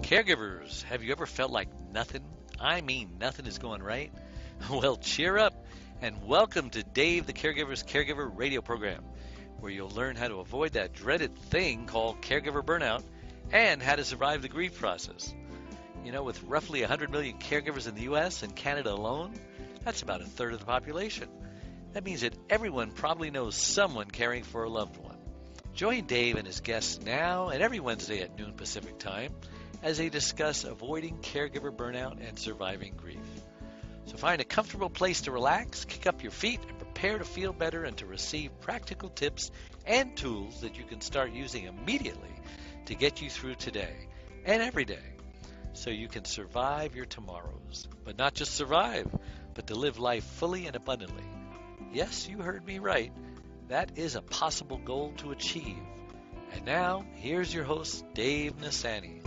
Caregivers, have you ever felt like nothing, I mean nothing is going right? Well, cheer up and welcome to Dave the Caregiver's Caregiver radio program, where you'll learn how to avoid that dreaded thing called caregiver burnout and how to survive the grief process. You know, with roughly 100 million caregivers in the US and Canada alone, that's about a third of the population. That means that everyone probably knows someone caring for a loved one. Join Dave and his guests now and every Wednesday at noon Pacific Time as they discuss avoiding caregiver burnout and surviving grief. So find a comfortable place to relax, kick up your feet, and prepare to feel better and to receive practical tips and tools that you can start using immediately to get you through today and every day so you can survive your tomorrows. But not just survive, but to live life fully and abundantly. Yes, you heard me right. That is a possible goal to achieve. And now, here's your host, Dave Nassaney.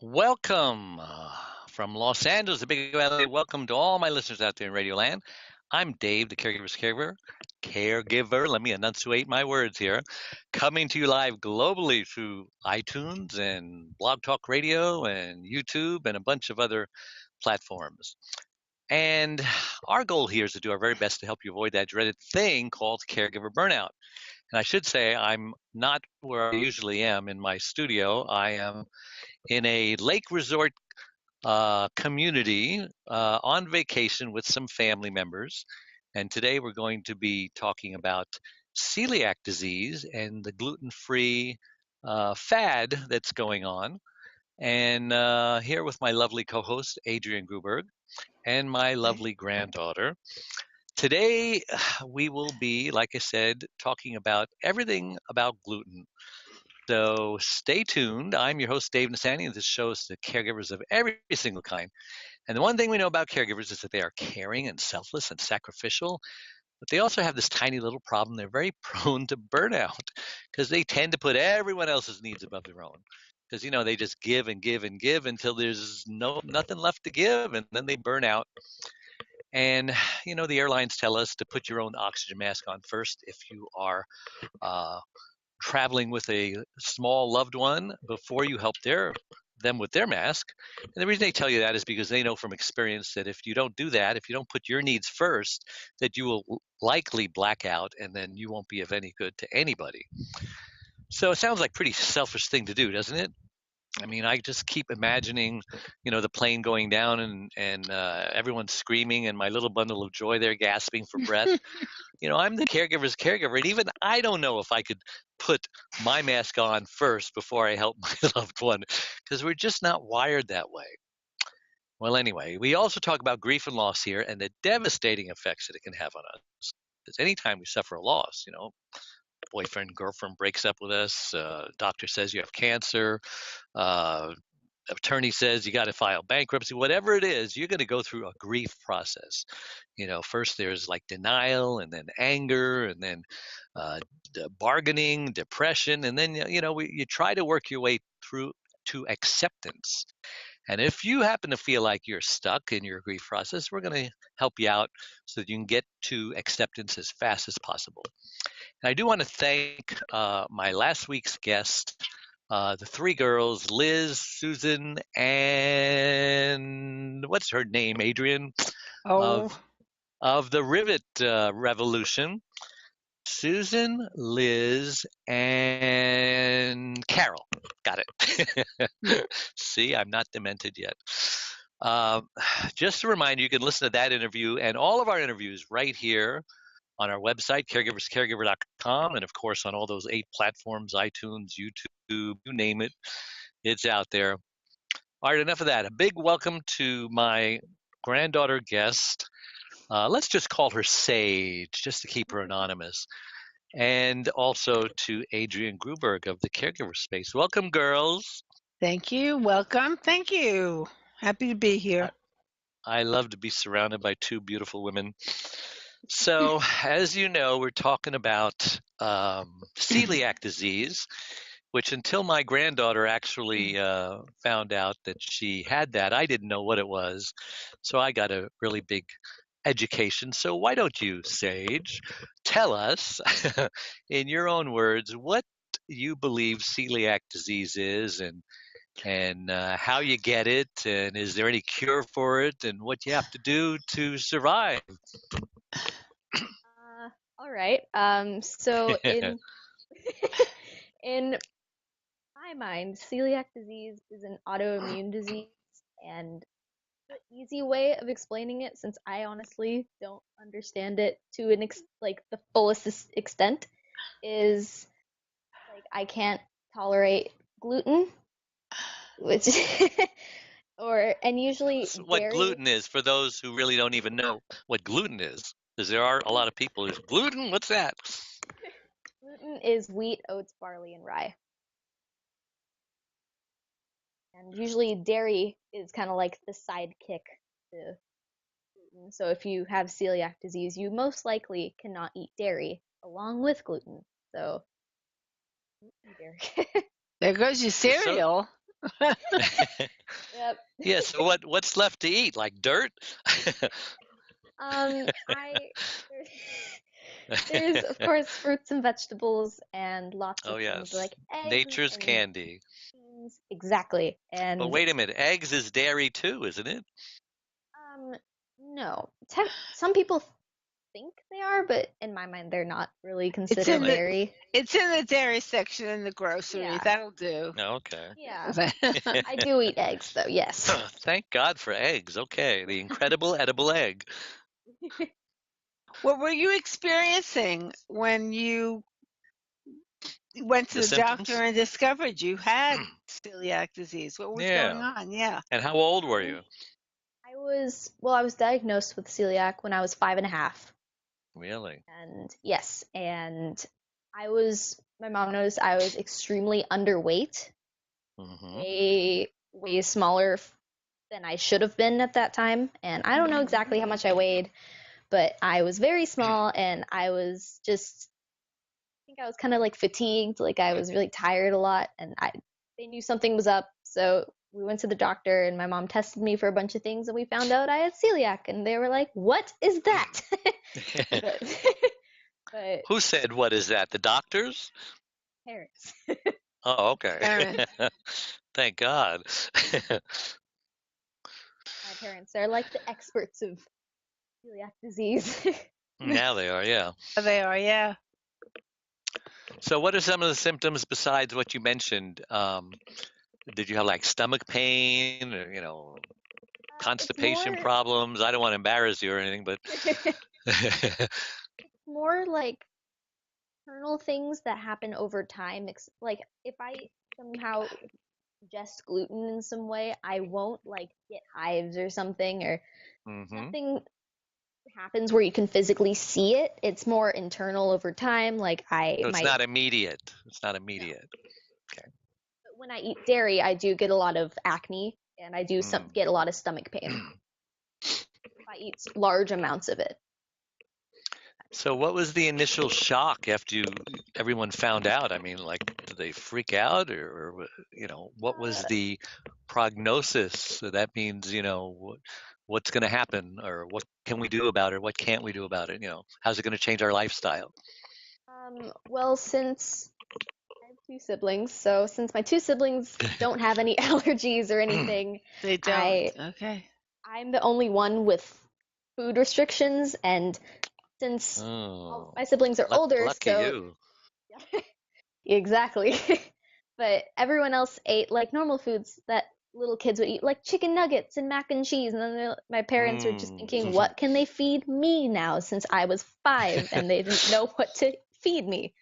Welcome from Los Angeles, the Big Valley. Welcome to all my listeners out there in Radio Land. I'm Dave, the Caregiver's Caregiver. Caregiver, let me enunciate my words here. Coming to you live globally through iTunes and Blog Talk Radio and YouTube and a bunch of other platforms. And our goal here is to do our very best to help you avoid that dreaded thing called caregiver burnout. And I should say I'm not where I usually am in my studio. I am in a lake resort community on vacation with some family members. And today we're going to be talking about celiac disease and the gluten-free fad that's going on. And here with my lovely co-host, Adrienne Gruberg, and my lovely granddaughter. Today we will be, like I said, talking about everything about gluten. So stay tuned. I'm your host, Dave Nassaney, and this show is the caregivers of every single kind. And the one thing we know about caregivers is that they are caring and selfless and sacrificial, but they also have this tiny little problem. They're very prone to burnout because they tend to put everyone else's needs above their own. Because, you know, they just give and give and give until there's nothing left to give, and then they burn out. And, you know, the airlines tell us to put your own oxygen mask on first if you are traveling with a small loved one before you help them with their mask. And the reason they tell you that is because they know from experience that if you don't do that, if you don't put your needs first, that you will likely black out and then you won't be of any good to anybody. So it sounds like a pretty selfish thing to do, doesn't it? I mean, I just keep imagining, you know, the plane going down and everyone screaming and my little bundle of joy there gasping for breath. You know, I'm the caregiver's caregiver, and even I don't know if I could put my mask on first before I help my loved one, because we're just not wired that way. Well, anyway, we also talk about grief and loss here and the devastating effects that it can have on us. Because anytime we suffer a loss, you know, boyfriend, girlfriend breaks up with us, doctor says you have cancer, attorney says you got to file bankruptcy, whatever it is, you're going to go through a grief process. You know, first there's like denial and then anger and then bargaining, depression, and then, you know, you try to work your way through to acceptance. And if you happen to feel like you're stuck in your grief process, we're going to help you out so that you can get to acceptance as fast as possible. And I do want to thank my last week's guest, the three girls, Liz, Susan, and what's her name, Adrienne, of the Rivet Revolution. Susan, Liz, and Carol. Got it. See, I'm not demented yet. Just a reminder, you can listen to that interview and all of our interviews right here on our website, caregiverscaregiver.com, and of course on all those 8 platforms, iTunes, YouTube, you name it, it's out there. All right, enough of that. A big welcome to my granddaughter guest. Let's just call her Sage, just to keep her anonymous. And also to Adrienne Gruberg of the Caregiver Space. Welcome, girls. Thank you. Welcome. Thank you. Happy to be here. I love to be surrounded by 2 beautiful women. So, as you know, we're talking about celiac disease, which until my granddaughter actually found out that she had that, I didn't know what it was. So I got a really big education. So why don't you, Sage, tell us in your own words, what you believe celiac disease is, and how you get it, and is there any cure for it, and what you have to do to survive. All right. So in my mind, celiac disease is an autoimmune disease, and the easy way of explaining it, since I honestly don't understand it to like the fullest extent, is like I can't tolerate gluten, which and usually What dairy. gluten is, for those who really don't even know what gluten is, because there are a lot of people who's gluten. What's that? Gluten is wheat, oats, barley, and rye. And usually dairy is kind of like the sidekick to gluten. So if you have celiac disease, you most likely cannot eat dairy along with gluten. So eat dairy. There goes your So cereal. Yep. yeah. So what's left to eat? Like dirt? I there's of course fruits and vegetables and lots Oh of things yes, like eggs nature's and candy. beans. Exactly. But And wait a minute, eggs is dairy too, isn't it? um no, some people think they are, but in my mind they're not really It's considered in the Really? dairy. it's in the dairy section in the grocery. Yeah. That'll do. Okay. Yeah. I do eat eggs though, yes. Thank God for eggs. Okay, the incredible edible egg. What were you experiencing when you went to The the doctor symptoms? and discovered you had celiac disease? What was going Yeah. on? Yeah. And how old were Um, you? I was diagnosed with celiac when I was 5.5. Really? And yes, and my mom knows I was extremely underweight, Mm-hmm. way smaller than I should have been at that time. And I don't know exactly how much I weighed, but I was very small and I was just, I think I was kind of like fatigued, like I was really tired a lot and they knew something was up. So we went to the doctor and my mom tested me for a bunch of things and we found out I had celiac and they were like, "What is that?" but but Who said what is that? The doctors? parents. Oh, okay. Parents. Thank God. My parents are like the experts of celiac disease. Now they are, yeah. They are, yeah. So, what are some of the symptoms besides what you mentioned? Did you have like stomach pain, or It's constipation more problems? I don't want to embarrass you or anything, but more like internal things that happen over time. Like if I somehow ingest gluten in some way, I won't like get hives or something, or hmm. nothing happens where you can physically see it. It's more internal over time. Like I So it's might not immediate. It's not no. immediate. Okay. But when I eat dairy, I do get a lot of acne and I do Mm. get a lot of stomach pain if I eat large amounts of it. So, what was the initial shock after everyone found out? I mean, like, did they freak out, or what was Uh, the prognosis? So that means, what's going to happen, or what can we do about it? What can't we do about it? How's it going to change our lifestyle? well, since I have two siblings, so since my two siblings don't have any allergies or anything, They don't. I Okay. I'm the only one with food restrictions, and since all Oh, my siblings are older, lucky so you. exactly. But everyone else ate like normal foods that little kids would eat, like chicken nuggets and mac and cheese. And then my parents were just Mm. thinking, what can they feed me now since I was 5 and they didn't know what to feed me?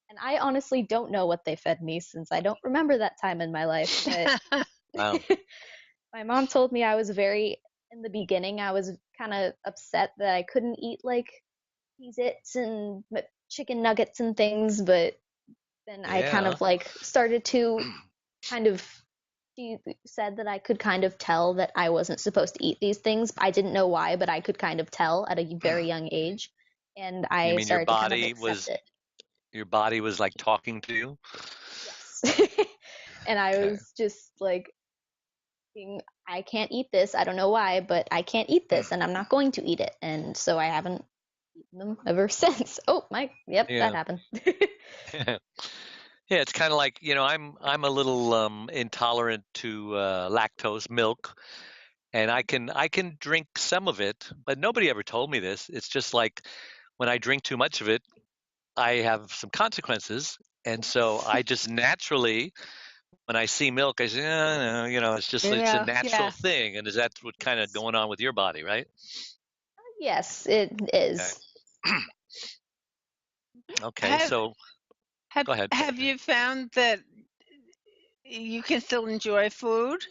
And I honestly don't know what they fed me since I don't remember that time in my life. But Wow. my mom told me in the beginning, I was kind of upset that I couldn't eat like Cheez-Its and chicken nuggets and things, but then I kind Yeah. of like started to kind of she said that I could kind of tell that I wasn't supposed to eat these things. I didn't know why, but I could kind of tell at a very young age, and You I mean your started to kind of body accept was it. your body was like talking to you? Yes. And I Okay. was just like thinking, I can't eat this. I don't know why, but I can't eat this and I'm not going to eat it. And so I haven't eaten them ever since. Oh, yep, that Yeah. happened. Yeah, it's kind of like, I'm a little intolerant to lactose milk, and I can drink some of it, but nobody ever told me this. It's just like when I drink too much of it, I have some consequences, and so I just naturally, when I see milk, I say, no, it's a Yeah, natural yeah. thing. And is that what kind of Yes. going on with your body, right? Yes, it Okay. is. Okay. Have So have go ahead. have you found that you can still enjoy food?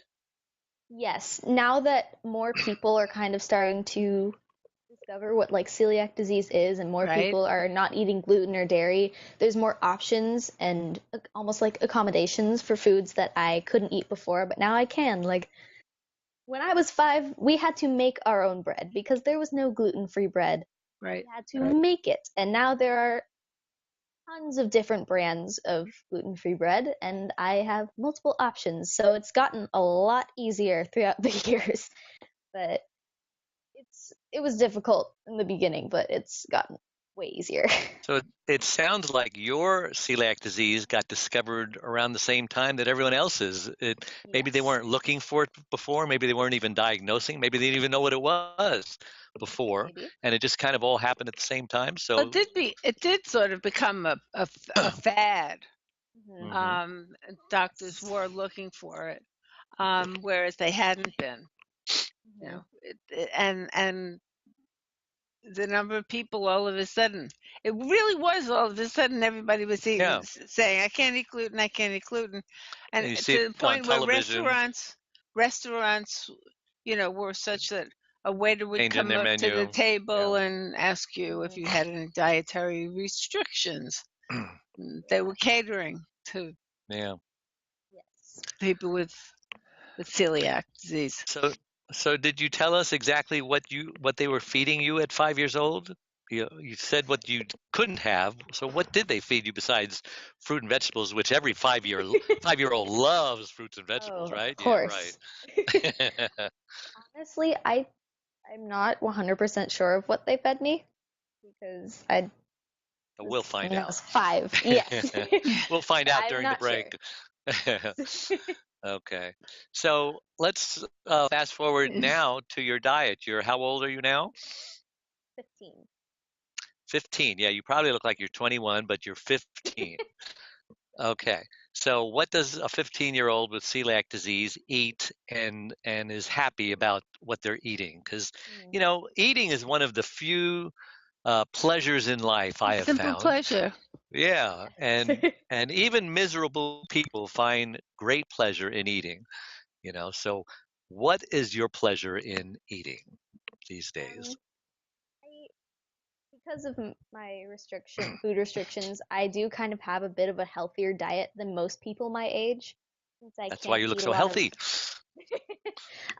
Yes, now that more people are kind of starting to discover what like celiac disease is and more Right, people are not eating gluten or dairy, there's more options and almost like accommodations for foods that I couldn't eat before, but now I can. Like when I was 5, we had to make our own bread because there was no gluten-free bread. right. We had to make it. And now there are tons of different brands of gluten-free bread and I have multiple options. So it's gotten a lot easier throughout the years. But it was difficult in the beginning, but it's gotten way easier. So it sounds like your celiac disease got discovered around the same time that everyone else's. Maybe they Yes, weren't looking for it before. Maybe they weren't even diagnosing. Maybe they didn't even know what it was before, maybe. and it just kind of all happened at the same time. Well, So, it did sort of become a fad. Hmm. hmm Doctors were looking for it, whereas they hadn't been. You Hmm. know, and the number of people all of a sudden, it really was all of a sudden everybody was yeah, saying, I can't eat gluten, I can't eat gluten. And and you see it to the on point where television, restaurants, were such that a waiter would changing come their up to the menu. table Yeah, and ask you if Hmm. you had any dietary restrictions. They were catering to yeah. Yes. people with celiac disease. So, so did you tell us exactly what they were feeding you at 5 years old? You said what you couldn't have. So what did they feed you besides fruit and vegetables, which every 5-year-old loves fruits and vegetables, Oh, of right? Yeah, right. course. Honestly, I'm not 100% sure of what they fed me because We'll find I out. was 5. Yes. We'll find out I'm during the not sure. break. Okay. So let's fast forward now to your diet. How old are you now? 15. 15. Yeah, you probably look like you're 21, but you're 15. Okay. So what does a 15-year-old with celiac disease eat and is happy about what they're eating? Because, Mm. eating is one of the few pleasures in life I have Simple found. pleasure. Yeah, and even miserable people find great pleasure in eating. So what is your pleasure in eating these days? um, I because of my food restrictions, I do kind of have a bit of a healthier diet than most people my age, since I That's why can't you look eat a so lot of. healthy.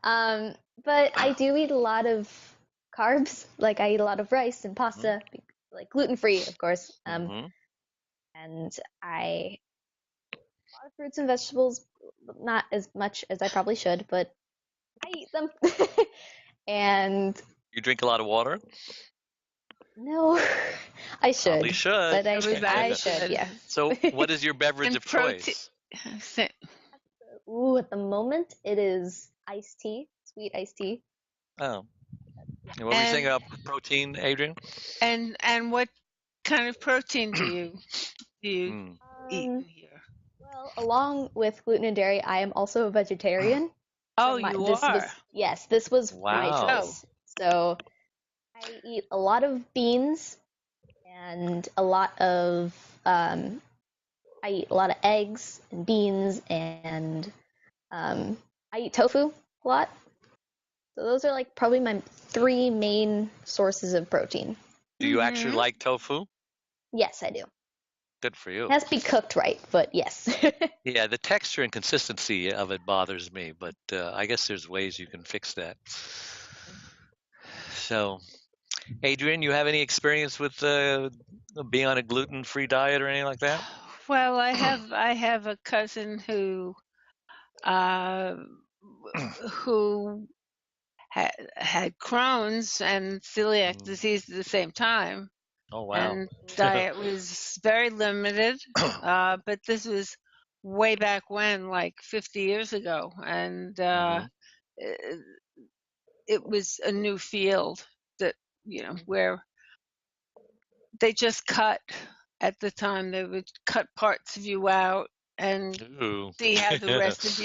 um, but I do eat a lot of carbs. Like I eat a lot of rice and hmm pasta, like gluten free, of course. hmm And I a lot of fruits and vegetables, not as much as I probably should, but I eat them. And You drink a lot of water? no, I Probably should, but should. Everybody I should, should. yes. So what is your beverage And of protein. choice? Ooh, at the moment it is iced tea, sweet iced tea. Oh, Yeah. and what were you saying And about protein, Adrian? what kind of protein do you Mm. eat Um, in here? well, along with gluten and dairy, I am also a vegetarian. Oh, So you this are. was yes, this was Way my to go. Wow. choice. So I eat a lot of beans and a lot of I eat a lot of eggs and beans and um, I eat tofu a lot. So those are like probably my 3 main sources of protein. Do you actually Mm-hmm. like tofu? Yes, I do. It Good for you. has to be cooked right, but yes. Yeah, the texture and consistency of it bothers me, but I guess there's ways you can fix that. So, Adrian, you have any experience with being on a gluten-free diet or anything like that? Well, I have a cousin uh, who had Crohn's and celiac Mm, disease at the same time. Oh, wow. and diet was very limited. But this was way back when, like 50 years ago, and Hmm. it, it was a new field that, where they just cut. At the time, they would cut parts of you out and Ooh. see how the rest of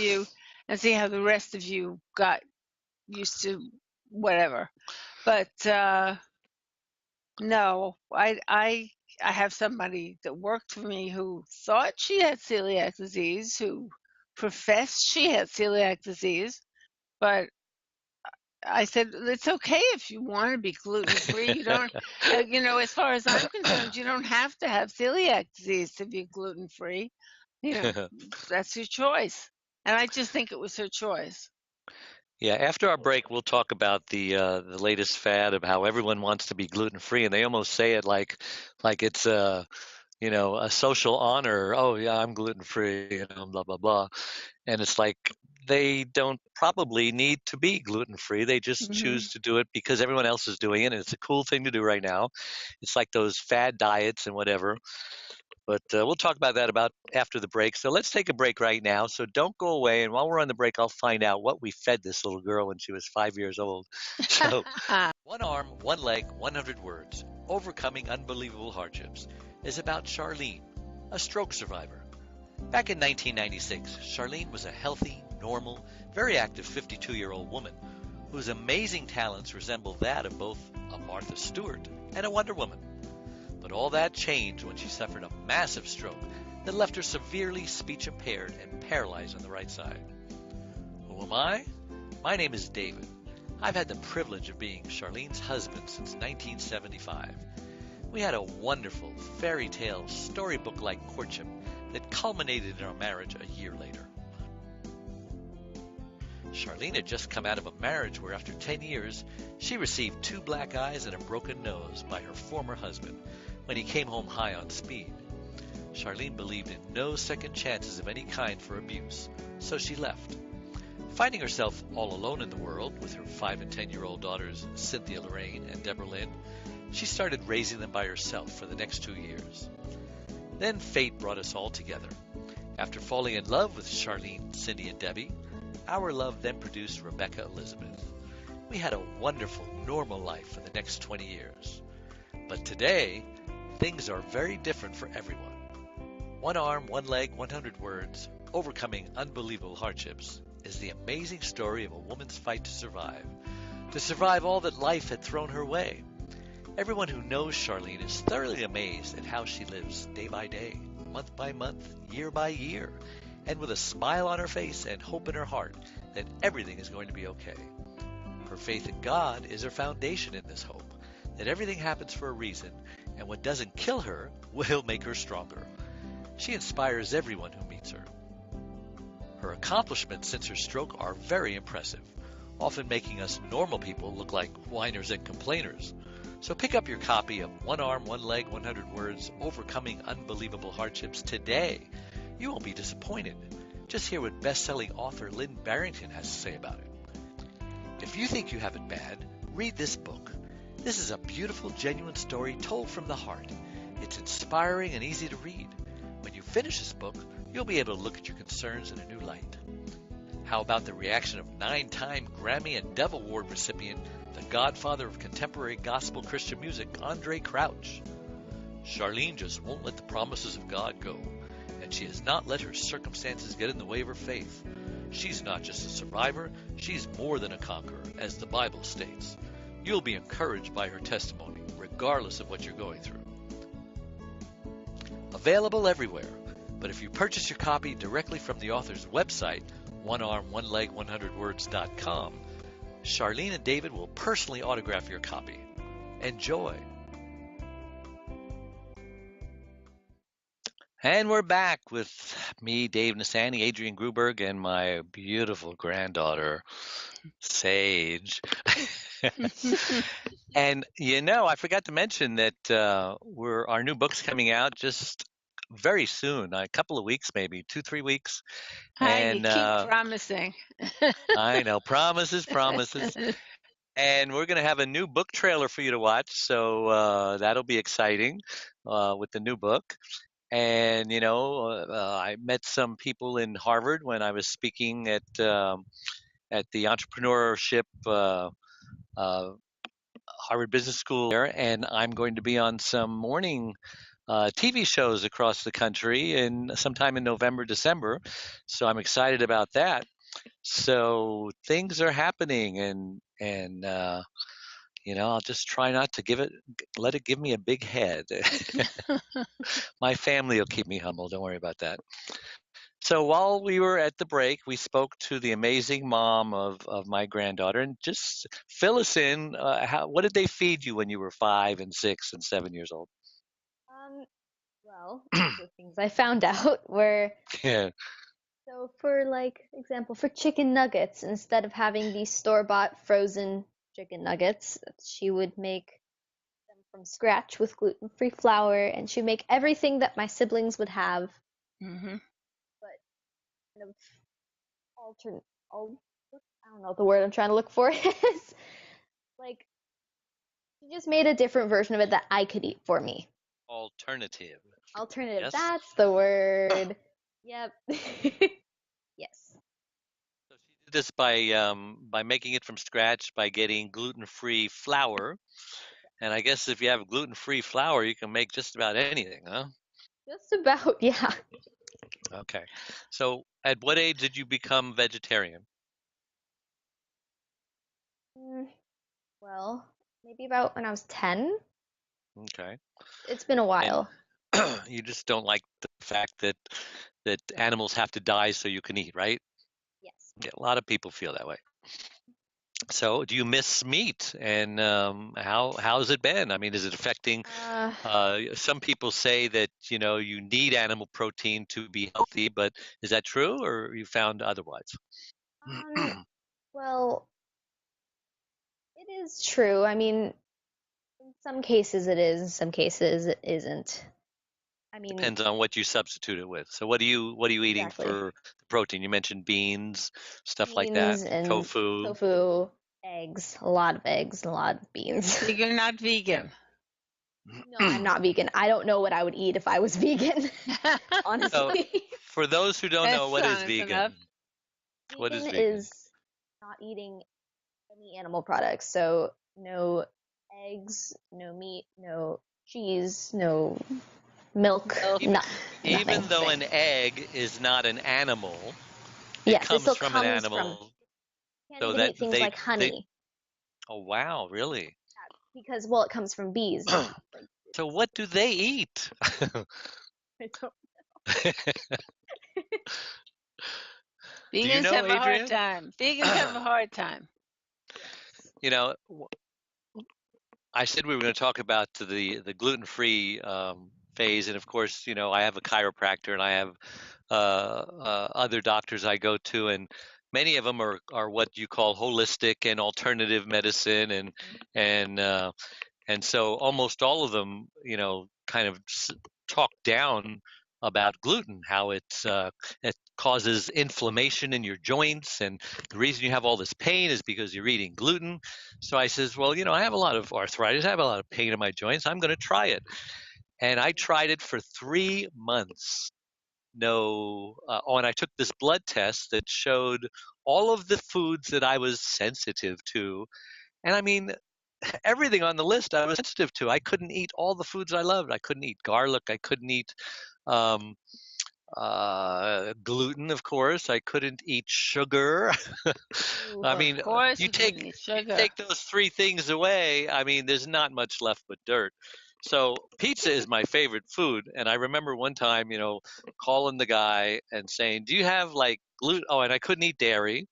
you got used to whatever. But no, I have somebody that worked for me who thought she had celiac disease, who professed she had celiac disease, but I said, it's okay if you want to be gluten free. You don't, as far as I'm concerned, you don't have to have celiac disease to be gluten free. You know, that's your choice. And I just think it was her choice. Yeah, after our break, we'll talk about the latest fad of how everyone wants to be gluten free, and they almost say it like it's a social honor. Oh yeah, I'm gluten free, blah blah blah. And it's like they don't probably need to be gluten free. They just Hmm. choose to do it because everyone else is doing it, and it's a cool thing to do right now. It's like those fad diets and whatever. But we'll talk about that about after the break. So let's take a break right now. So don't go away. And while we're on the break, I'll find out what we fed this little girl when she was 5 years old. So, One Arm, One Leg, 100 Words, Overcoming Unbelievable Hardships, is about Charlene, a stroke survivor. Back in 1996, Charlene was a healthy, normal, very active 52-year-old woman whose amazing talents resembled that of both a Martha Stewart and a Wonder Woman. But all that changed when she suffered a massive stroke that left her severely speech impaired and paralyzed on the right side. Who am I? My name is David. I've had the privilege of being Charlene's husband since 1975. We had a wonderful fairy tale storybook-like courtship that culminated in our marriage a year later. Charlene had just come out of a marriage where after 10 years, she received 2 black eyes and a broken nose by her former husband when he came home high on speed. Charlene believed in no second chances of any kind for abuse, so she left. Finding herself all alone in the world with her 5 and 10-year-old daughters, Cynthia Lorraine and Deborah Lynn, she started raising them by herself for the next 2 years. Then fate brought us all together. After falling in love with Charlene, Cindy, and Debbie, our love then produced Rebecca Elizabeth. We had a wonderful, normal life for the next 20 years. But today, things are very different for everyone. One Arm, One Leg, 100 Words, Overcoming Unbelievable Hardships is the amazing story of a woman's fight to survive all that life had thrown her way. Everyone who knows Charlene is thoroughly amazed at how she lives day by day, month by month, year by year, and with a smile on her face and hope in her heart that everything is going to be okay. Her faith in God is her foundation in this hope, that everything happens for a reason, and what doesn't kill her will make her stronger. She inspires everyone who meets her. Her accomplishments since her stroke are very impressive, often making us normal people look like whiners and complainers. So pick up your copy of One Arm, One Leg, 100 Words, Overcoming Unbelievable Hardships today. You won't be disappointed. Just hear what best-selling author Lynn Barrington has to say about it. If you think you have it bad, read this book. This is a beautiful, genuine story told from the heart. It's inspiring and easy to read. When you finish this book, you'll be able to look at your concerns in a new light. How about the reaction of 9-time Grammy and Dove Award recipient, the godfather of contemporary gospel Christian music, Andre Crouch? Charlene just won't let the promises of God go, and she has not let her circumstances get in the way of her faith. She's not just a survivor, she's more than a conqueror, as the Bible states. You'll be encouraged by her testimony, regardless of what you're going through. Available everywhere, but if you purchase your copy directly from the author's website, onearmonleg100words.com, Charlene and David will personally autograph your copy. Enjoy! And we're back with me, Dave Nassaney, Adrienne Gruberg, and my beautiful granddaughter, Sage. And I forgot to mention that our new book's coming out just very soon, a couple of weeks, maybe 2-3 weeks. Hi, you And keep promising. I know, promises. And we're going to have a new book trailer for you to watch. So that'll be exciting with the new book. And, I met some people in Harvard when I was speaking at the entrepreneurship uh, Harvard Business School there. And I'm going to be on some morning TV shows across the country in sometime in November, December. So I'm excited about that. So things are happening, and I'll just try not to let it give me a big head. My family will keep me humble. Don't worry about that. So while we were at the break, we spoke to the amazing mom of my granddaughter, and just fill us in. What did they feed you when you were 5 and 6 and 7 years old? Um, well, the things I found out were Yeah. so for like example, for chicken nuggets, instead of having these store-bought frozen chicken nuggets, she would make them from scratch with gluten-free flour, and she'd make everything that my siblings would have, Hmm. but kind of alternate. I don't know what the word I'm trying to look for is. Like she just made a different version of it that I could eat for me. Alternative. Alternative. Yes. That's the word. Yep. Yes. So she did this by making it from scratch by getting gluten-free flour. And I guess if you have gluten-free flour, you can make just about anything, huh? Just about. Yeah. Okay. So at what age did you become vegetarian? Mm, well, maybe about when I was 10. Okay. It's been a And while. you just don't like the fact that animals have to die so you can eat, right? Yes. Yeah, a lot of people feel that way. So, do you miss meat? And how's it been? I mean, is it affecting? Uh, Some people say that you need animal protein to be healthy, but is that true, or you found otherwise? um, well, it is true. I mean, in some cases it is, in some cases it isn't. I mean, Depends on what you substitute it with. So, what are you eating exactly. for the protein? You mentioned beans, stuff like that, Beans and tofu. tofu, eggs, a lot of eggs and a lot of beans. You're not Yeah. vegan. No, I'm not vegan. I don't know what I would eat if I was vegan, So, honestly. for those who don't know, That's what is honest enough. vegan? What is Vegan vegan? is not eating any animal products, so no eggs, no meat, no cheese, no milk, Milk. Even nothing. even though an egg is not an animal, it Yes, it comes still from an comes from. animal, Can't so even that eat things they like they. honey Oh wow, really? because, well, it comes from bees and stuff. Like, So what do they eat? I don't. Do you Vegans know, have a hard Adrienne? time. Vegans have a hard time. Yes. You know, I said we were going to talk about the gluten-free phase, and of course, I have a chiropractor and I have other doctors I go to, and many of them are what you call holistic and alternative medicine, and and so almost all of them, kind of talk down about gluten, how it causes inflammation in your joints, and the reason you have all this pain is because you're eating gluten. So I says, well, I have a lot of arthritis, I have a lot of pain in my joints. I'm going to try it, and I tried it for 3 months. No, and I took this blood test that showed all of the foods that I was sensitive to, and I mean, everything on the list I was sensitive to. I couldn't eat all the foods I loved. I couldn't eat garlic. I couldn't eat um, gluten, of course. I couldn't eat sugar. Ooh. I Of mean, course you you couldn't take eat you sugar. take those three things away. I mean, there's not much left but dirt. So pizza is my favorite food, and I remember one time, calling the guy and saying, "Do you have like gluten?" Oh, and I couldn't eat dairy,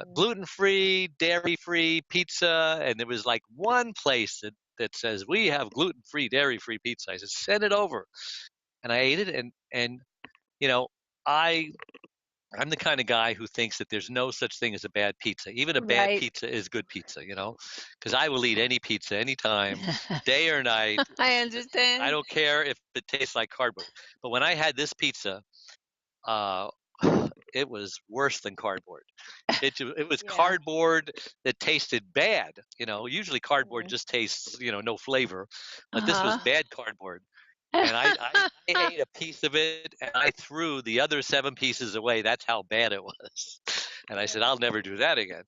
Mm. gluten-free, dairy-free pizza, and there was like one place that says we have gluten-free, dairy-free pizza. I said, send it over, and I ate it, and you know, I I'm the kind of guy who thinks that there's no such thing as a bad pizza. Even a bad Right. pizza is good pizza, because I will eat any pizza anytime, day or night. I I understand. don't care if it tastes like cardboard. But when I had this pizza, uh, it was worse than cardboard. It was Yeah. cardboard that tasted bad. Usually cardboard Mm. just tastes, no flavor, but this was Uh-huh. bad cardboard. And I ate a piece of it and I threw the other 7 pieces away. That's how bad it was. And I said, I'll never do that again.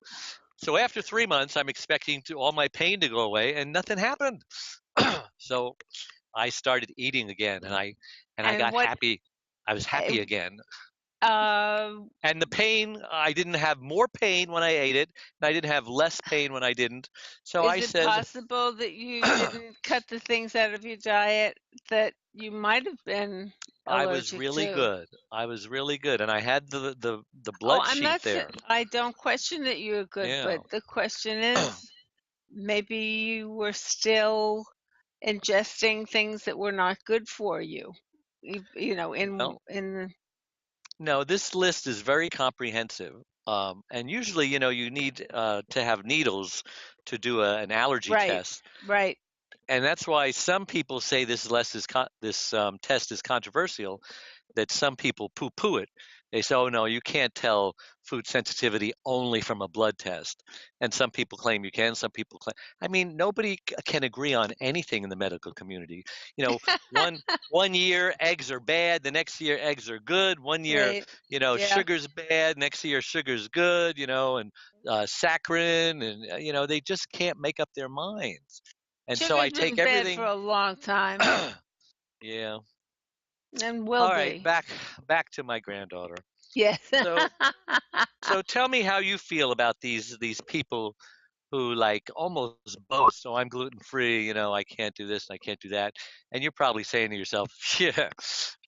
So after 3 months, I'm expecting all my pain to go away, and nothing happened. So I started eating again, and I And got what happy. I was uh, happy again. uh, And the pain, I didn't have more pain when I ate it, and I didn't have less pain when I didn't. So is I it said, possible that you didn't cut the things out of your diet that you might have been I was allergic really to? good. I was really good, and I had the Oh, blood I'm sheet not there. I don't question that you're good, Yeah. but the question is maybe you were still ingesting things that were not good for you. You know, Well, in no, this list is very comprehensive. And usually, you need to have needles to do an allergy right, test. right. And that's why some people say this test is controversial, that some people poo-poo it. They say, "Oh no, you can't tell food sensitivity only from a blood test." And some people claim you can. Some people claim. I mean, nobody can agree on anything in the medical community. You know, one one year eggs are bad, the next year eggs are good. One year, Right. Yeah. sugar's bad, next year sugar's good. And saccharin, and they just can't make up their minds. And so I Sugar's been take bad for everything. a long time Yeah. and will All right, be. back to my granddaughter. Yes. So so tell me how you feel about these people who like almost boast, "Oh, I'm gluten free, I can't do this, I can't do that." And you're probably saying to yourself, "Yeah,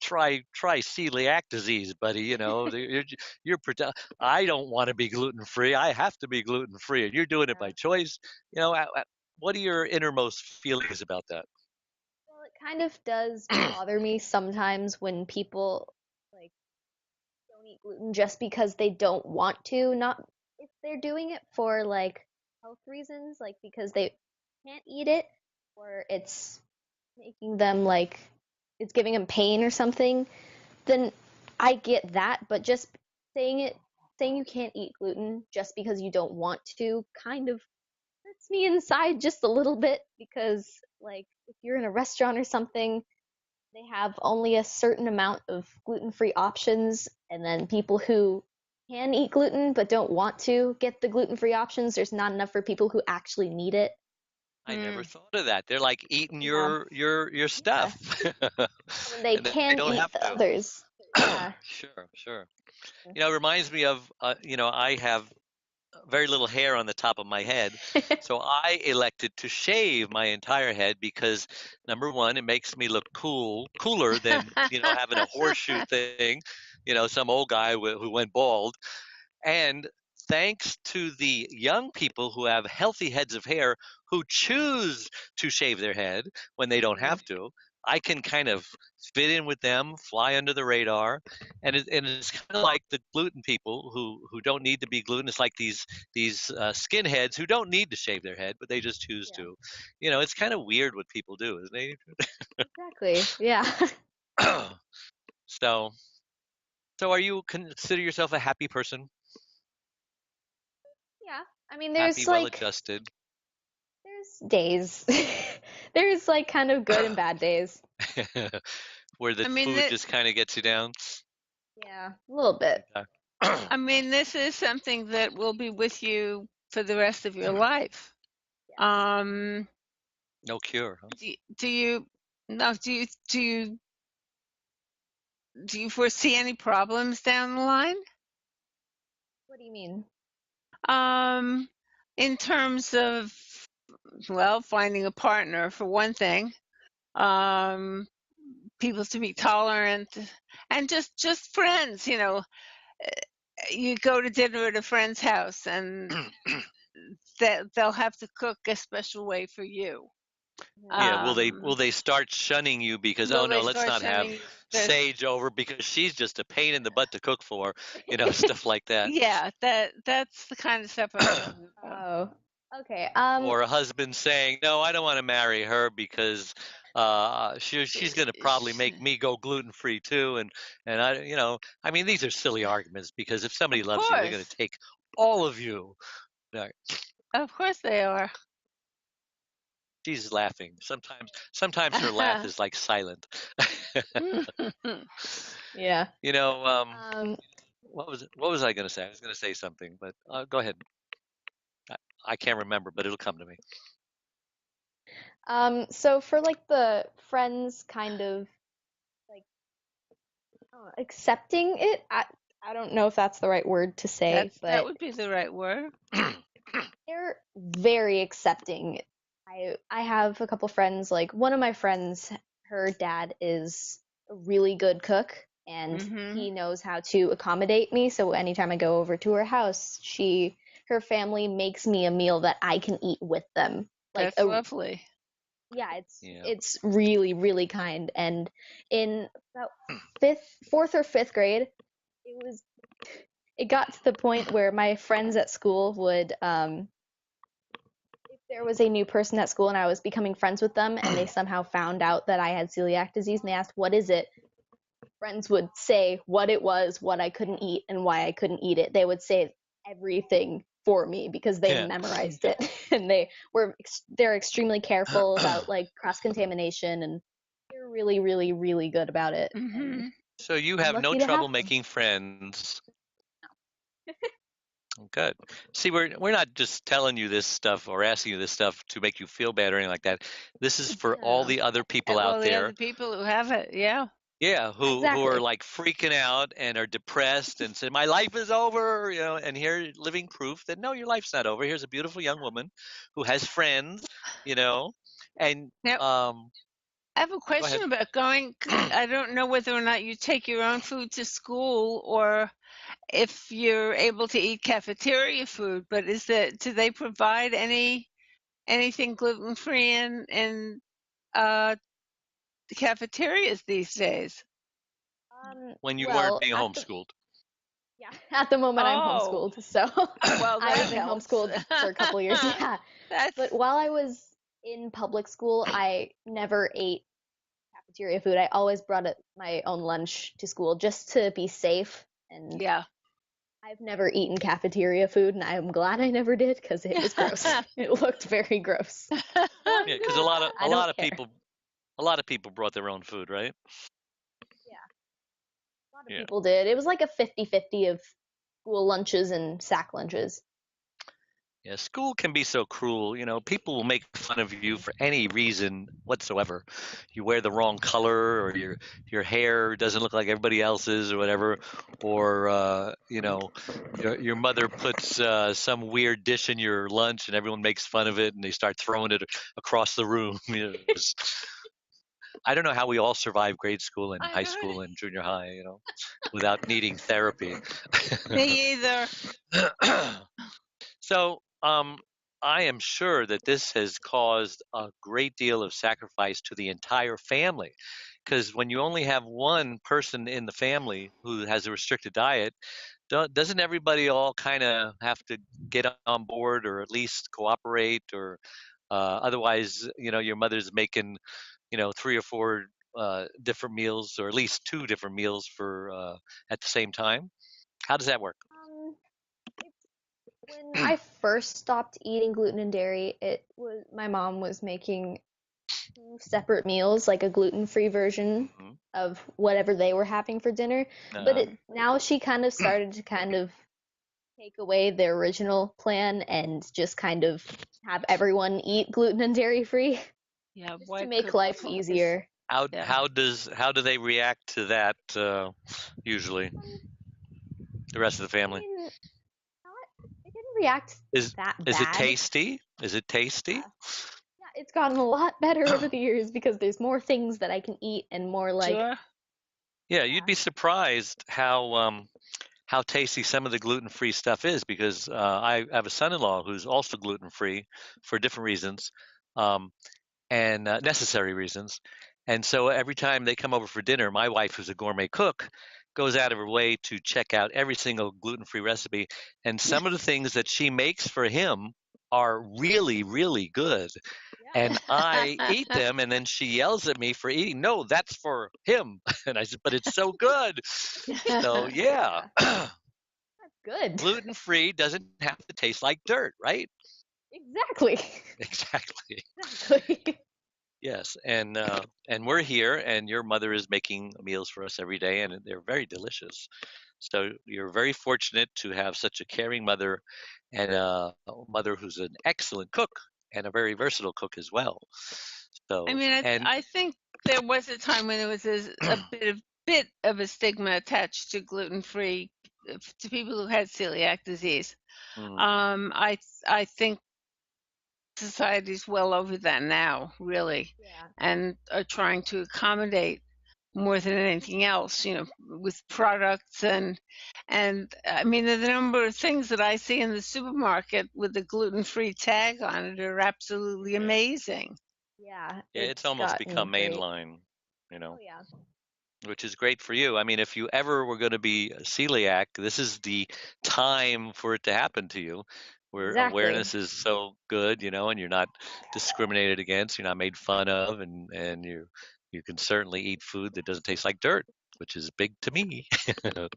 try celiac disease, buddy, I don't want to be gluten free. I have to be gluten free, and you're doing it Yeah. by choice." What are your innermost feelings about that? Well, it kind of does bother me sometimes when people like don't eat gluten just because they don't want to, not if they're doing it for like health reasons, like because they can't eat it or it's making them like it's giving them pain or something, then I get that, but just saying you can't eat gluten just because you don't want to kind of hurts me inside just a little bit because like if you're in a restaurant or something, they have only a certain amount of gluten-free options, and then people who can eat gluten but don't want to get the gluten-free options, there's not enough for people who actually need it. I never Hmm. thought of that. They're like eating Yeah. your Yeah. stuff, And then they and they can don't eat have the to. others. Yeah. Sure, sure. It reminds me of, I have very little hair on the top of my head, so I elected to shave my entire head because number one, it makes me look cooler than having a horseshoe thing, some old guy who went bald. And thanks to the young people who have healthy heads of hair who choose to shave their head when they don't Mm, have to, I can kind of fit in with them, fly under the radar, and it's kind of like the gluten people who don't need to be gluten. It's like these skinheads who don't need to shave their head, but they just choose yeah. to. It's kind of weird what people do, isn't Exactly. Yeah. it? so, so are you consider yourself a happy person? Yeah. I mean, Happy, there's well like adjusted? there's days. There's like kind of good and bad days. Where the I mean food that just kind of gets you down. Yeah, a little bit. Okay. I mean this is something that will be with you for the rest of your life. Yes. Um No cure, huh? do you no do you foresee any problems down the line? What do you mean? Um in terms of well, finding a partner for one thing. Um people to be tolerant and just friends, you go to dinner at a friend's house and they'll have to cook a special way for you. Yeah. Yeah, will they Um, will they start shunning you because, oh will no, they let's start not have shunning you because Sage over because she's just a pain in the butt to cook for, stuff like that. yeah, that's the kind of stuff I'm talking about. Oh. Okay. Or a husband saying, "No, I don't want to marry her because She's going to probably make me go gluten-free too, and I mean, these are silly arguments because if somebody Of loves you, they're going course. to take all of you. Right. Of course they are. She's laughing. Sometimes her laugh is like silent. Yeah. You know, Um, what was I going to say? I was going to say something, but go ahead. I can't remember, but it'll come to me. so for like the friends kind of like accepting it, I don't know if that's the right word to say, That but would be the right word. they're very accepting. I have a couple friends, like one of my friends, her dad is a really good cook and Mhm. he knows how to accommodate me. So anytime I go over to her house, her family makes me a meal that I can eat with them. Like That's lovely. yeah, Yeah. it's really, really kind. And in about fourth or fifth grade, it got to the point where my friends at school would if there was a new person at school and I was becoming friends with them and they somehow found out that I had celiac disease and they asked, what is it? Friends would say what it was, what I couldn't eat, and why I couldn't eat it. They would say everything for me because they Yeah. memorized it and they're extremely careful about like cross contamination and they're really, really, really good about it. And Mhm. So you I'm have no lucky to trouble have them. making friends. Good. See, we're not just telling you this stuff or asking you this stuff to make you feel bad or anything like that. This is for all No, the other people out Well, the there, other people who have it, yeah. yeah, who are exactly. like freaking out and are depressed and say my life is over, and here living proof that no, your life's not over. Here's a beautiful young woman who has friends, you know, and Now, I have a go ahead. question about going. I don't know whether or not you take your own food to school or if you're able to eat cafeteria food, but do they provide anything gluten free in uh, the cafeterias these days? When you weren't Well, being homeschooled. yeah, at the moment I'm Oh, homeschooled, so well, I that have been helps. homeschooled for a couple years, yeah. But That's while I was in public school, I never ate cafeteria food. I always brought my own lunch to school just to be safe, and yeah. I've never eaten cafeteria food, and I'm glad I never did because it was gross. It looked very gross. But Yeah, because a lot of I don't care. a lot of people brought their own food, right? Yeah, a lot of Yeah. people did. It was like a 50-50 of school lunches and sack lunches. Yeah, school can be so cruel. People will make fun of you for any reason whatsoever. You wear the wrong color, or your hair doesn't look like everybody else's, or whatever, or your mother puts some weird dish in your lunch, and everyone makes fun of it, and they start throwing it across the room. I don't know how we all survived grade school and I high know. school and junior high, without needing therapy. Me either. So, I am sure that this has caused a great deal of sacrifice to the entire family. Because when you only have one person in the family who has a restricted diet, doesn't everybody all kind of have to get on board or at least cooperate? Or otherwise, your mother's making, three or four different meals, or at least two different meals for at the same time. How does that work? Um, When I first stopped eating gluten and dairy, it was my mom was making two separate meals, like a gluten-free version Mhm. of whatever they were having for dinner. But Uh, now she kind of started to kind of take away the original plan and just kind of have everyone eat gluten and dairy free, Yeah, just to white make life cookies. easier. Yeah. how do they react to that usually? Um, The rest of the I family mean, not, it didn't react is that is it bad. tasty? Is it tasty? Yeah, yeah, it's gotten a lot better over the years because there's more things that I can eat and more like, Sure. Yeah, you'd yeah. be surprised how tasty some of the gluten-free stuff is because I have a son-in-law who's also gluten-free for different reasons. Um, and necessary reasons. And so every time they come over for dinner, my wife, who's a gourmet cook, goes out of her way to check out every single gluten free recipe. And some of the things that she makes for him are really, really good. And I eat them, and then she yells at me for eating. No, that's for him. And I said, but it's so good. So, yeah. Good. Gluten-free doesn't have to taste like dirt, right? Exactly. Exactly. Exactly. Yes. And we're here, and your mother is making meals for us every day, and they're very delicious. So you're very fortunate to have such a caring mother, and a mother who's an excellent cook and a very versatile cook as well. I So, mean, and I think there was a time when there was a bit of a stigma attached to gluten-free to people who had celiac disease. mm, I think society's well over that now, really, Yeah. and are trying to accommodate more than anything else, with products and I mean the number of things that I see in the supermarket with the gluten-free tag on it are absolutely amazing. Yeah. yeah, it's It's almost gotten become great. mainline, you Oh know, yeah. which is great for you. I mean, if you ever were going to be celiac, this is the time for it to happen to you, where Exactly. awareness is so good, and you're not discriminated against, you're not made fun of, and you can certainly eat food that doesn't taste like dirt, which is big to me. Hey,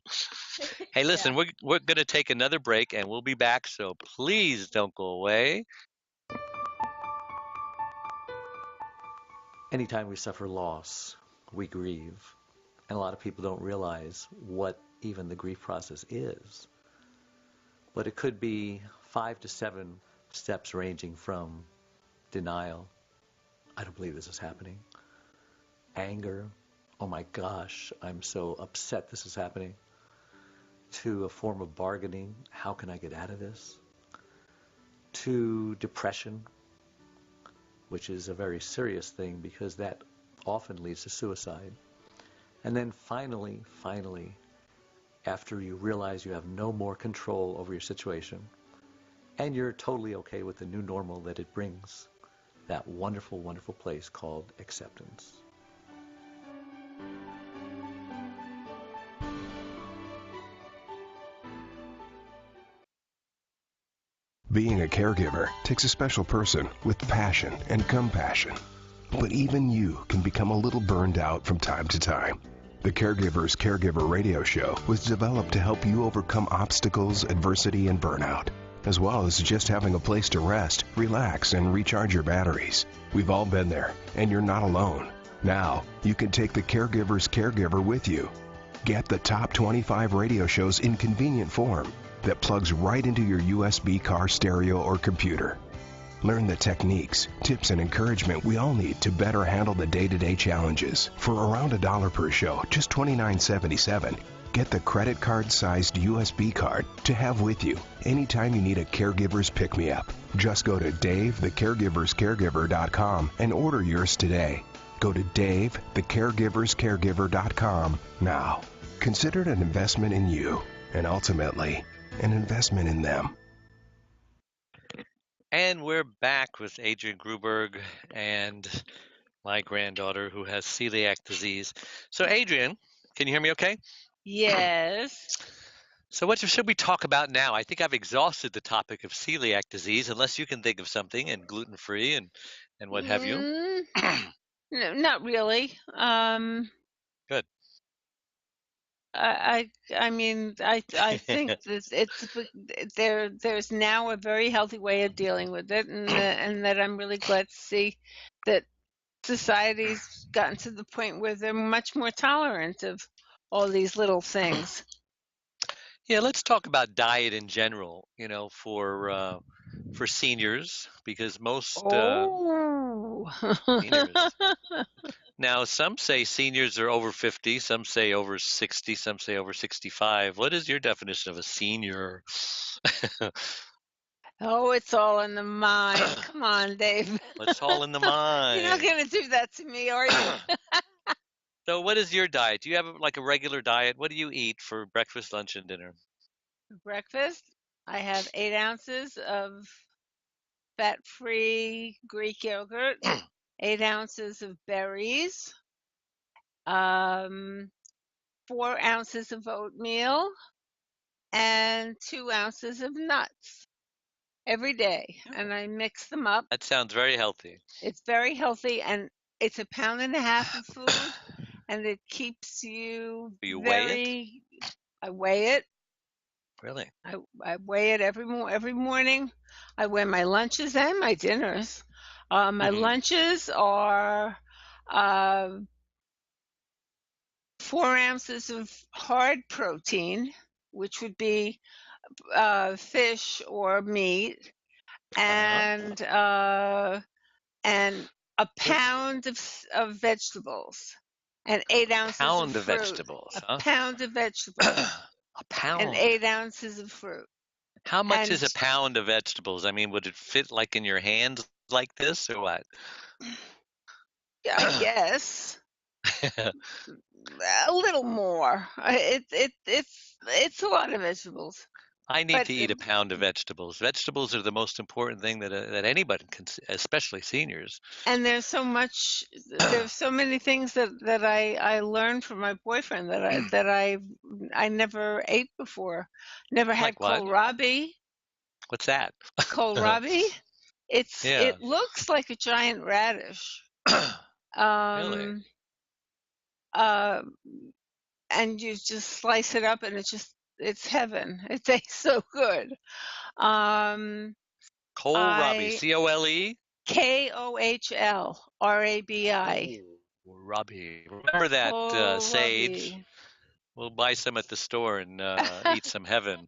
Yeah. listen, we're going to take another break, and we'll be back, so please don't go away. Anytime we suffer loss, we grieve. And a lot of people don't realize what even the grief process is. But it could be 5 to 7 steps ranging from denial, I don't believe this is happening, anger, oh my gosh, I'm so upset this is happening, to a form of bargaining, how can I get out of this, to depression, which is a very serious thing because that often leads to suicide. And then finally, after you realize you have no more control over your situation and you're totally okay with the new normal that it brings, that wonderful, wonderful place called acceptance. Being a caregiver takes a special person with passion and compassion. But even you can become a little burned out from time to time. The Caregiver's Caregiver radio show was developed to help you overcome obstacles, adversity, and burnout, as well as just having a place to rest, relax, and recharge your batteries. We've all been there, and you're not alone. Now, you can take the Caregiver's Caregiver with you. Get the top 25 radio shows in convenient form that plugs right into your USB car stereo or computer. Learn the techniques, tips, and encouragement we all need to better handle the day-to-day challenges. For around $1 per show, just $29.77, get the credit card-sized USB card to have with you anytime you need a caregiver's pick-me-up. Just go to DaveTheCaregiversCaregiver.com and order yours today. Go to DaveTheCaregiversCaregiver.com now. Consider it an investment in you, and ultimately, an investment in them. And we're back with Adrienne Gruberg and my granddaughter who has celiac disease. So, Adrienne, can you hear me okay? Yes. So, what should we talk about now? I think I've exhausted the topic of celiac disease, unless you can think of something, and gluten-free and what have you. No, not really. Good. I mean, I think that there's now a very healthy way of dealing with it, and that I'm really glad to see that society's gotten to the point where they're much more tolerant of all these little things. Yeah, let's talk about diet in general, for seniors, because most Oh. seniors. Now, some say seniors are over 50, some say over 60, some say over 65. What is your definition of a senior? Oh, it's all in the mind. Come on, Dave. It's all in the You're not mind. going to do that to me, are you? So, what is your diet? Do you have like a regular diet? What do you eat for breakfast, lunch, and dinner? For breakfast, I have 8 ounces of fat-free Greek yogurt, 8 ounces of berries, 4 ounces of oatmeal, and 2 ounces of nuts. every day, and I mix them up. That sounds very healthy. It's very healthy, and it's 1.5 pounds of food, and it keeps you Do you weigh it? very. I weigh it. Really? I weigh it every morning. I weigh my lunches and my dinners. My Hmm. lunches are uh, 4 ounces of hard protein, which would be fish or meat, and a pound of vegetables, and 8 ounces of Pound of fruit. vegetables, A huh? pound of vegetables A and pound. 8 ounces of fruit. How much And is a pound of vegetables? I mean, would it fit like in your hands like this or what? I guess a little more. It's a lot of vegetables, I need but to eat a pound of vegetables. Vegetables are the most important thing that anybody can, especially seniors. and there's so much. There's so many things that I learned from my boyfriend that I never ate before. Never had Like what? kohlrabi. What's that? Kohlrabi. Yeah. It looks like a giant radish. Really? Um, uh, and you just slice it up, and it's heaven. It tastes so good. Um, Kohlrabi. I C-O-L-E? KOHLRABI. Kohlrabi. Remember that, Sage? Kohlrabi. We'll buy some at the store and eat some heaven.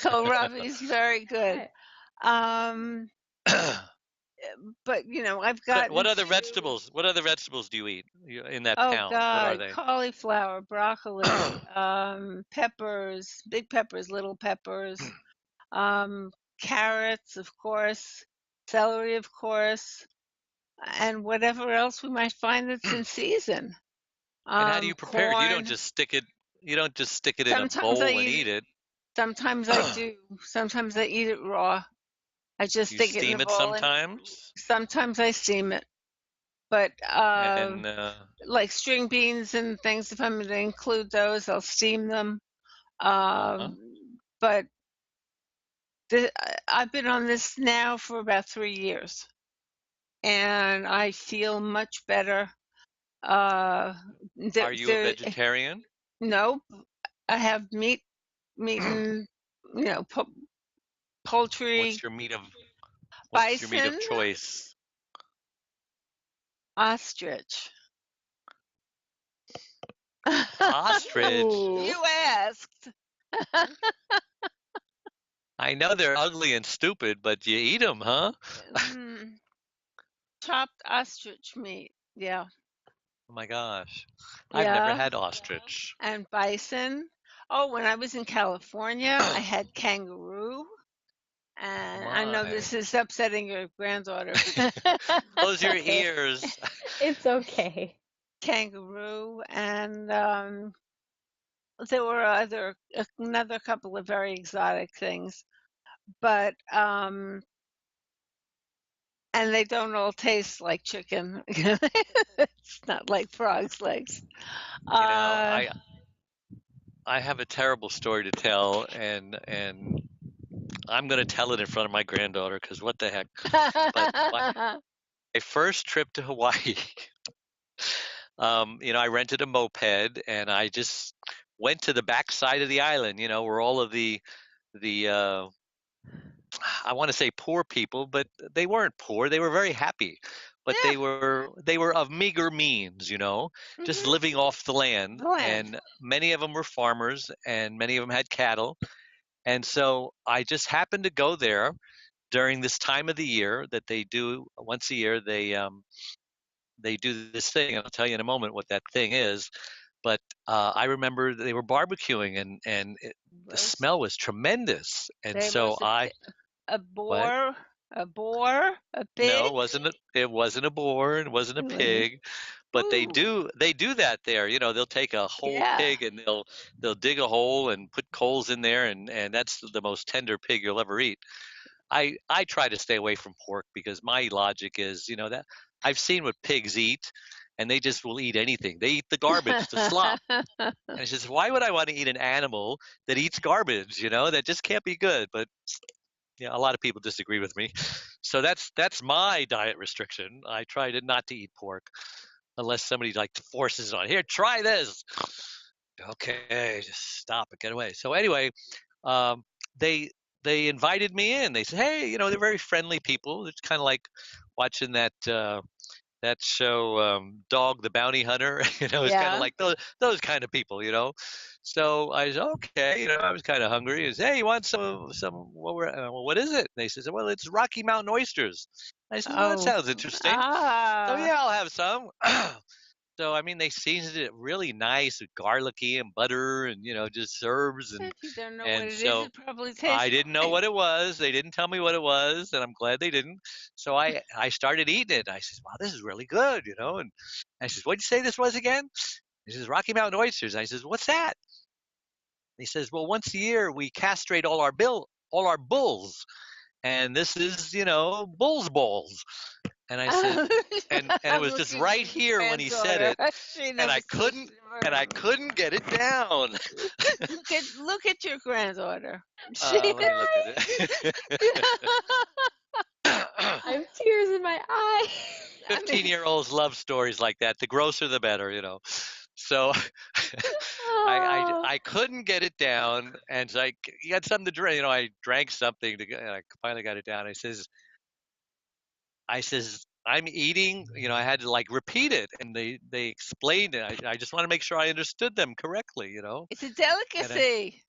Kohlrabi is very good. Um, but I've gotten What other to. vegetables? What other vegetables do you eat in that Oh pound? What are God, they? cauliflower, broccoli, peppers, big peppers, little peppers, um, carrots, of course, celery, of course, and whatever else we might find that's in season. And how do you prepare it? You don't Corn. just stick it. You don't just stick it in a Sometimes I bowl and eat eat it. it. Sometimes I do. Sometimes I eat it raw. I just You stick it in a steam it bowl, and sometimes, sometimes I steam it. But and like string beans and things, if I'm going to include those, I'll steam them. uh-huh. Um, but I've been on this now for about 3 years, and I feel much better. Uh, Are you a vegetarian? no, I have meat and you know poultry, What's your meat of What's your meat of bison, choice? ostrich. Ostrich. Ooh. You asked. I know they're ugly and stupid, but you eat them, huh? Mm, chopped ostrich meat. Yeah, Oh my gosh. I've never yeah, had ostrich. and bison. Oh, when I was in California, I had kangaroo. Oh And I know my. this is upsetting your granddaughter, Close your Okay. ears. It's okay. kangaroo, and there were another couple of very exotic things, but and they don't all taste like chicken. It's not like frog's legs. You know, Uh, I have a terrible story to tell, and I'm going to tell it in front of my granddaughter because what the heck. But my first trip to Hawaii, I rented a moped and I just went to the back side of the island, where all of the I want to say poor people, but they weren't poor. They were very happy, but yeah. they were of meager means, just Hmm. living off the land. The land. And many of them were farmers, and many of them had cattle. And so I just happened to go there during this time of the year that they do once a year. They do this thing, and I'll tell you in a moment what that thing is. But I remember they were barbecuing, and the Was smell was tremendous. And there so was I a what? boar, a No, pig? it wasn't a boar, it wasn't a pig, but Ooh, they do that there. They'll take a whole yeah. pig and they'll dig a hole and put coals in there, and that's the most tender pig you'll ever eat. I try to stay away from pork because my logic is, that I've seen what pigs eat, and they just will eat anything. They eat the garbage, the slop. And it's just, why would I want to eat an animal that eats garbage? That just can't be good. But Yeah, a lot of people disagree with me. So that's my diet restriction. I try not to eat pork unless somebody like forces it on. Here, try this. Okay, just stop it, get away. So anyway, um, they they invited me in. They said, hey, they're very friendly people. It's kind of like watching that show, Dog the Bounty Hunter. It's kind of Yeah. like those kind of people. So I said, okay, I was kind of hungry. He said, hey, you want some what is it? And they said, well, it's Rocky Mountain oysters. I said, well, that Oh. sounds interesting. So Ah. yeah, I'll have some. So I mean, they seasoned it really nice with garlicky and butter and just herbs If you don't know what and it is, so it probably I tastes didn't know fine. what it was. They didn't tell me what it was, and I'm glad they didn't. So I started eating it. I said, "Wow, this is really good." And I says, "What'd you say this was again?" He says, "Rocky Mountain oysters." I says, "What's that?" He says, "Well, once a year we castrate all our bulls, and this is bulls balls." And I said, and it was Look just at right your here when he said granddaughter. it, She and never I says couldn't she's and I never. couldn't get it down. Look at your granddaughter. She. Let me look at it. I have tears in my eyes. I mean, 15-year-olds love stories like that. The grosser the better. So Oh. I couldn't get it down, and so you got something to drink. I drank something and I finally got it down. I says I'm eating. I had to like repeat it, and they explained it. I just want to make sure I understood them correctly. it's a And I, delicacy.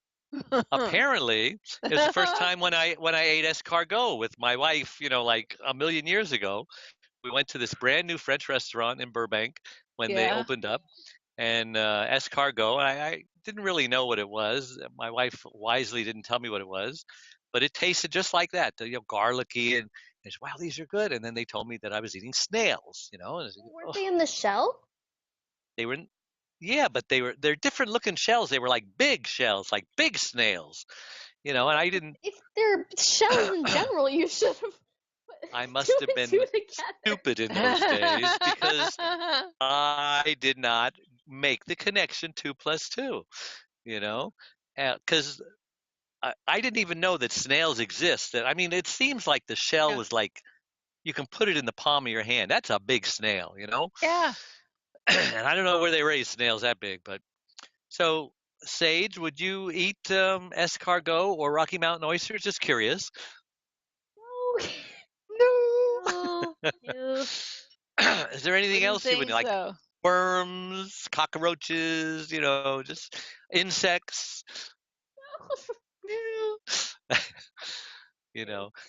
apparently it was the first time when I ate escargot with my wife. Like a million years ago. We went to this brand new French restaurant in Burbank when they Yeah. opened up, and escargot. I didn't really know what it was. My wife wisely didn't tell me what it was, but it tasted just like that. Garlicky, and I said, "Wow, these are good." And then they told me that I was eating snails. And I said, Weren't oh, they in the shell? they were. Yeah, but they're different looking shells. They were like big shells, like big snails. And I didn't. If they're shells in general, you should have put I two must have and two been together. stupid in those days because I did not make the connection 2 plus 2, you know, because I didn't even know that snails exist. I mean, it seems like the shell Yeah. was like you can put it in the palm of your hand. That's a big snail. Yeah. And I don't know where they raise snails that big, but so Sage, would you eat escargot or Rocky Mountain oysters? Just curious. No. No. No. Ew. Is there anything Wouldn't else you would think like? so. Worms, cockroaches, just insects.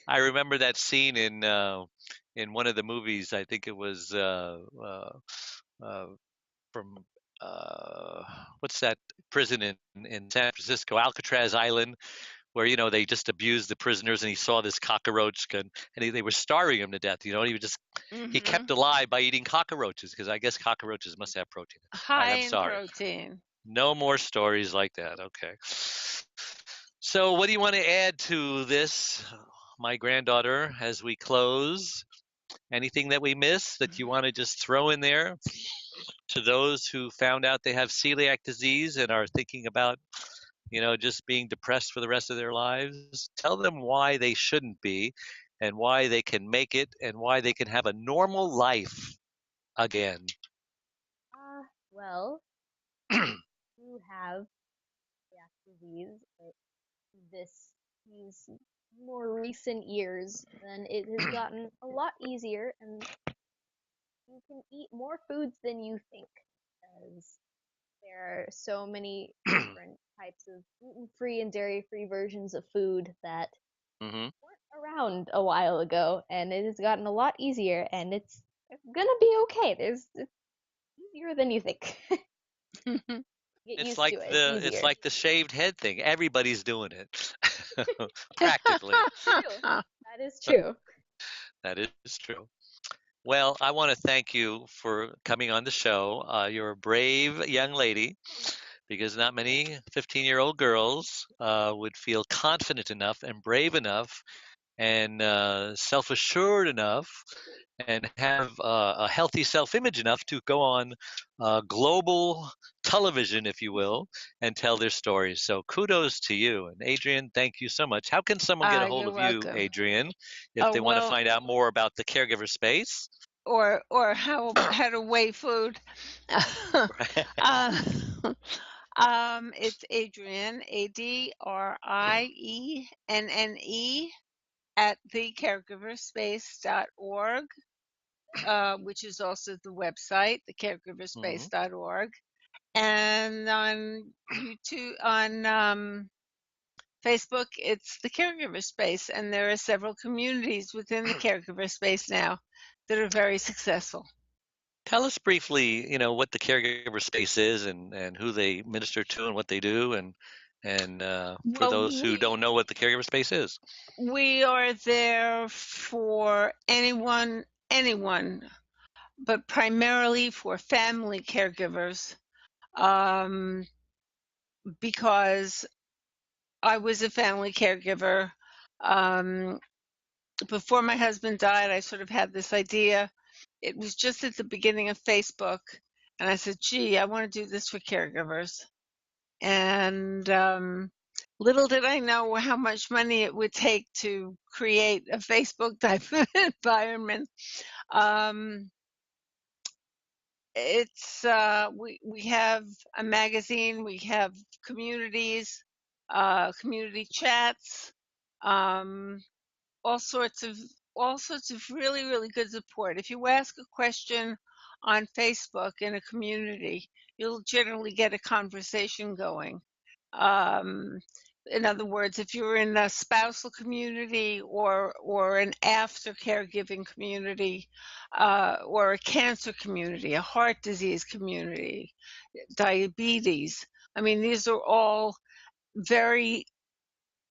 I remember that scene in one of the movies. I think it was uh, from uh, what's that prison in San Francisco, Alcatraz Island, where they just abused the prisoners, and he saw this cockroach gun, and they were starving him to death. And he Hmm. kept alive by eating cockroaches because I guess cockroaches must have protein. All right, High I'm in sorry. protein. No more stories like that. Okay. So, what do you want to add to this, my granddaughter, as we close? Anything that we missed that you want to just throw in there to those who found out they have celiac disease and are thinking about, just being depressed for the rest of their lives? Tell them why they shouldn't be and why they can make it and why they can have a normal life again. Well, you have celiac disease these more recent years, then it has gotten a lot easier, and you can eat more foods than you think, as there are so many different types of gluten-free and dairy-free versions of food that Hmm. weren't around a while ago, and it has gotten a lot easier, and it's gonna be okay. It's easier than you think. Get It's used to like it. It's it's easier. like the shaved head thing. Everybody's doing it. Practically. True. That is true. That is true. Well, I want to thank you for coming on the show. You're a brave young lady because not many 15-year-old girls would feel confident enough and brave enough and self-assured enough and have a healthy self-image enough to go on global television, if you will, and tell their stories. So kudos to you. And Adrienne, thank you so much. How can someone get a hold You're of you, welcome. Adrienne, if Oh, they want to well, find out more about the caregiver space? or how to weigh food. uh, it's Adrienne, ADRIENNE at thecaregiverspace.org, which is also the website, thecaregiverspace.org, and on YouTube, on Facebook, it's the Caregiver Space, and there are several communities within the Caregiver Space now that are very successful. Tell us briefly, what the caregiver space is and who they minister to and what they do, and for Well, those who don't know what the caregiver space is. we are there for anyone, but primarily for family caregivers, because I was a family caregiver. Before my husband died, I sort of had this idea. It was just at the beginning of Facebook, and I said, gee, I want to do this for caregivers. And little did I know how much money it would take to create a Facebook type of environment. It's we have a magazine, we have communities, community chats, um, all sorts of really good support. If you ask a question on Facebook in a community, you'll generally get a conversation going. In other words, if you're in a spousal community or an after caregiving community, or a cancer community, a heart disease community, diabetes, I mean, these are all very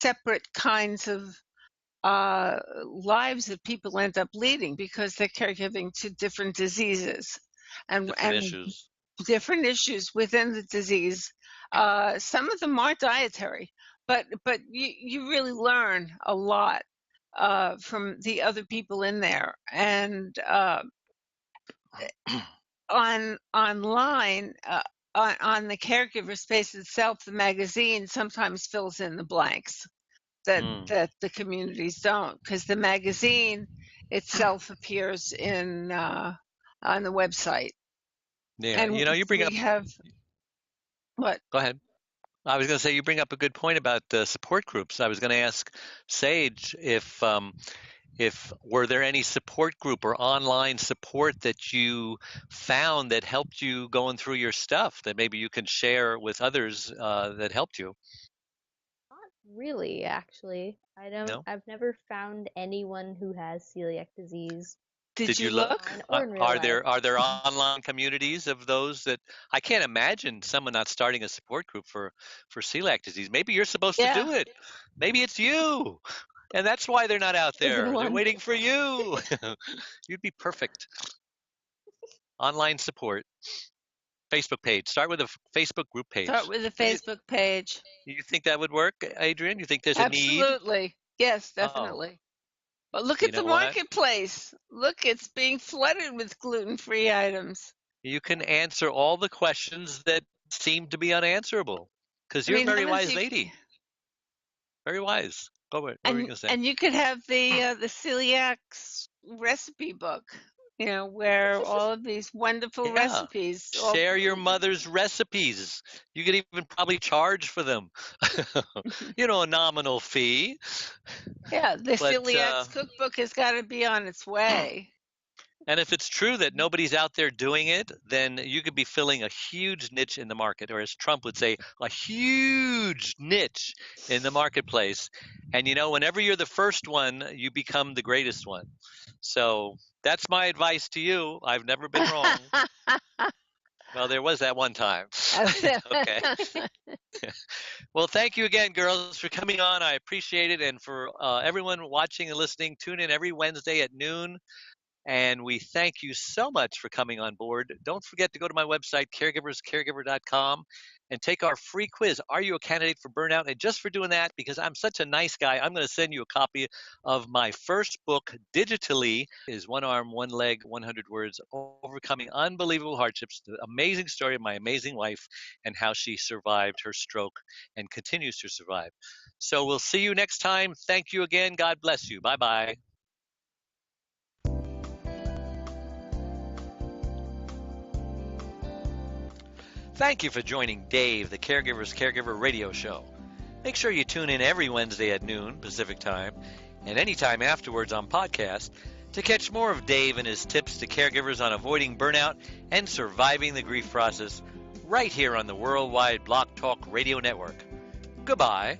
separate kinds of lives that people end up leading because they're caregiving to different diseases and Different issues. different issues within the disease. Some of them are dietary, but you really learn a lot from the other people in there. And online, on the caregiver space itself, the magazine sometimes fills in the blanks that the communities don't, because the magazine itself appears in on the website. Yeah, And you bring up. have what? Go ahead. I was going to say you bring up a good point about support groups. I was going to ask Sage if were there any support group or online support that you found that helped you going through your stuff that maybe you can share with others that helped you. Not really, actually. No. I've never found anyone who has celiac disease Did you You look? look? online or in real life. Are there online communities of those that I can't imagine someone not starting a support group for celiac disease? Maybe you're supposed to Yeah, do it. Maybe it's you, and that's why they're not out You're the there. They're one. waiting for you. You'd be perfect. Online support, Facebook page. Start with a Facebook group start page. with a Don't you, Facebook page. you think that would work, Adrienne? You think there's a need? Absolutely. Yes, Oh, definitely. But look you at the know what? marketplace. Look, it's being flooded with gluten-free items. You can answer all the questions that seem to be unanswerable because I you're a mean, very heavens, wise lady. Very wise. Go ahead. What were you going to say? and you could have the celiac recipe book, where all of these wonderful Yeah. recipes, all Share your mother's recipes. You could even probably charge for them. A nominal fee. yeah, the But celiac's cookbook has got to be on its way. and if it's true that nobody's out there doing it, then you could be filling a huge niche in the market, or as Trump would say, a huge niche in the marketplace. And whenever you're the first one, you become the greatest one. So that's my advice to you. I've never been wrong. Well, there was that one time. Okay. Well, thank you again, girls, for coming on. I appreciate it. And for everyone watching and listening, tune in every Wednesday at noon And we thank you so much for coming on board. Don't forget to go to my website, caregiverscaregiver.com, and take our free quiz. Are you a candidate for burnout? And just for doing that, because I'm such a nice guy, I'm going to send you a copy of my first book digitally. Is One Arm, One Leg, 100 Words, Overcoming Unbelievable Hardships, the amazing story of my amazing wife and how she survived her stroke and continues to survive. So we'll see you next time. Thank you again. God bless you. Bye-bye. Thank you for joining Dave, the Caregiver's Caregiver radio show. Make sure you tune in every Wednesday at noon Pacific time and anytime afterwards on podcast to catch more of Dave and his tips to caregivers on avoiding burnout and surviving the grief process right here on the Worldwide Block Talk Radio Network. Goodbye.